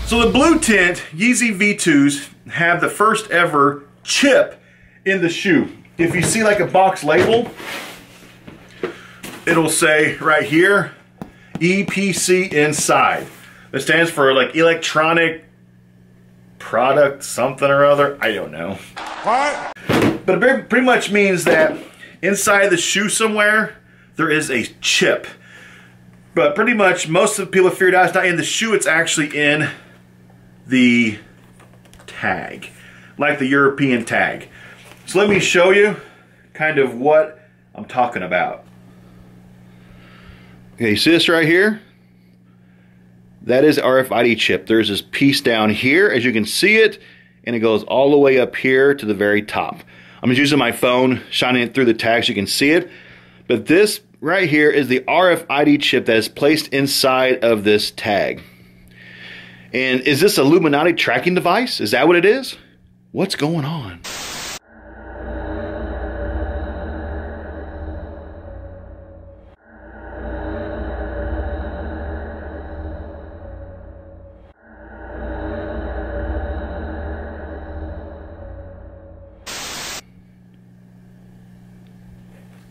So the blue tint Yeezy V2s have the first ever chip in the shoe. If you see like a box label, it'll say right here, EPC inside. That stands for like electronic product something or other. I don't know. What? But it pretty much means that inside the shoe somewhere, there is a chip. But pretty much most of the people have figured out it's not in the shoe, it's actually in the tag, like the European tag. So let me show you kind of what I'm talking about. Okay, you see this right here? That is RFID chip. There's this piece down here, as you can see it, and it goes all the way up here to the very top. I'm just using my phone, shining it through the tag so you can see it. But this right here is the RFID chip that is placed inside of this tag. And is this Illuminati tracking device? Is that what it is? What's going on?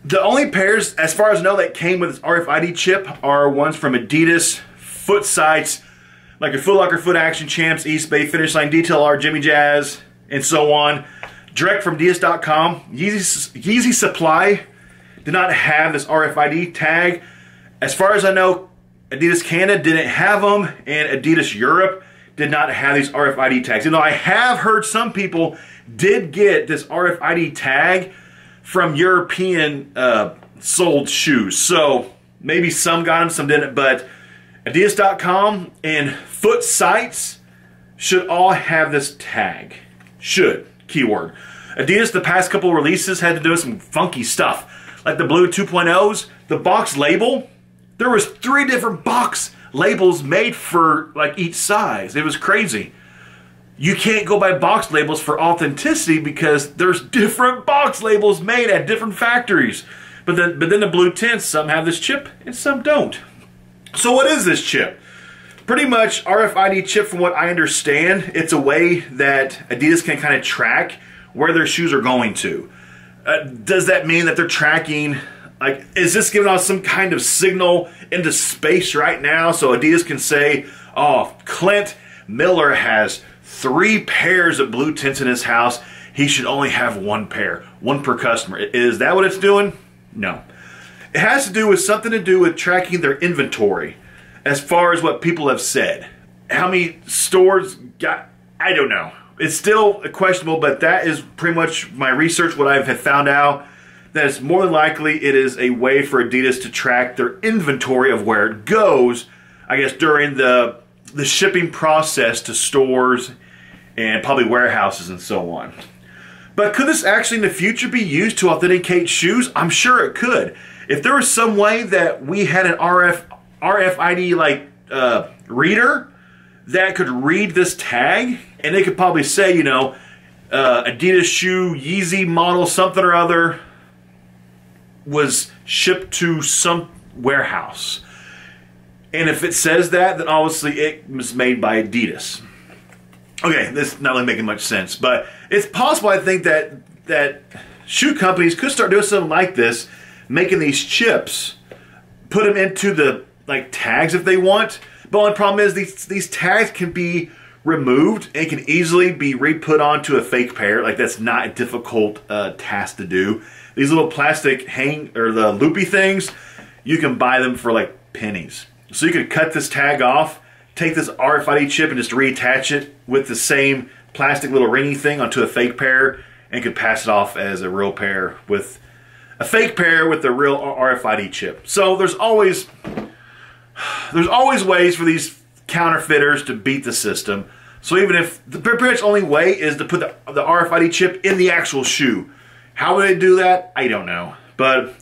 The only pairs, as far as I know, that came with this RFID chip are ones from Adidas, Foot Sites, like your Foot Locker, Foot Action, Champs, East Bay, Finish Line, Detail R, Jimmy Jazz, and so on. Direct from Adidas.com. Yeezy Supply did not have this RFID tag. As far as I know, Adidas Canada didn't have them, and Adidas Europe did not have these RFID tags. You know, I have heard some people did get this RFID tag from European sold shoes. So maybe some got them, some didn't, but Adidas.com and Foot Sites should all have this tag. Should, keyword. Adidas, the past couple releases had to do some funky stuff. Like the Blue 2.0s, the box label, there was 3 different box labels made for like each size. It was crazy. You can't go by box labels for authenticity because there's different box labels made at different factories. But then the blue tints, some have this chip and some don't. So what is this chip? Pretty much RFID chip, from what I understand, it's a way that Adidas can kind of track where their shoes are going to. Does that mean that they're tracking, like, is this giving off some kind of signal into space right now so Adidas can say, oh, Clint Miller has 3 pairs of blue tints in his house, he should only have 1 pair, 1 per customer. Is that what it's doing? No. It has to do with something to do with tracking their inventory, as far as what people have said. How many stores got, I don't know. It's still questionable, but that is pretty much my research, what I have found out, that it's more than likely it is a way for Adidas to track their inventory of where it goes, I guess, during the shipping process to stores and probably warehouses and so on. But could this actually in the future be used to authenticate shoes? I'm sure it could. If there was some way that we had an RFID like reader that could read this tag, and they could probably say, you know, Adidas shoe, Yeezy model something or other was shipped to some warehouse. And if it says that, then obviously it was made by Adidas. Okay, this is not really making much sense, but it's possible, I think, that shoe companies could start doing something like this, making these chips, put them into the like tags if they want. But the only problem is these tags can be removed and can easily be re-put onto a fake pair. Like, that's not a difficult task to do. These little plastic the loopy things, you can buy them for like pennies. So you could cut this tag off, take this RFID chip and just reattach it with the same plastic little ringy thing onto a fake pair, and could pass it off as a real pair with a fake pair with the real RFID chip. So there's always ways for these counterfeiters to beat the system. So even if the pretty much only way is to put the RFID chip in the actual shoe. How would they do that? I don't know. But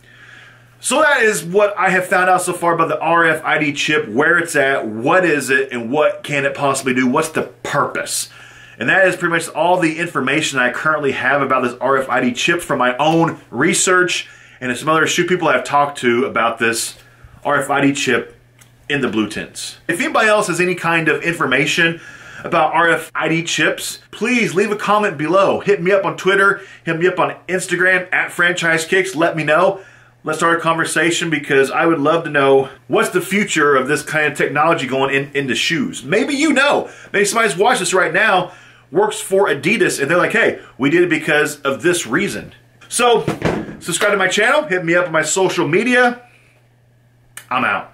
so that is what I have found out so far about the RFID chip, where it's at, what is it, and what can it possibly do, what's the purpose. And that is pretty much all the information I currently have about this RFID chip from my own research and some other shoe people I've talked to about this RFID chip in the blue tints. If anybody else has any kind of information about RFID chips, please leave a comment below. Hit me up on Twitter, hit me up on Instagram at FranchiseKicks. Let me know. Let's start a conversation because I would love to know what's the future of this kind of technology going into shoes. Maybe you know. Maybe somebody's watching this right now, works for Adidas, and they're like, hey, we did it because of this reason. So, subscribe to my channel, hit me up on my social media. I'm out.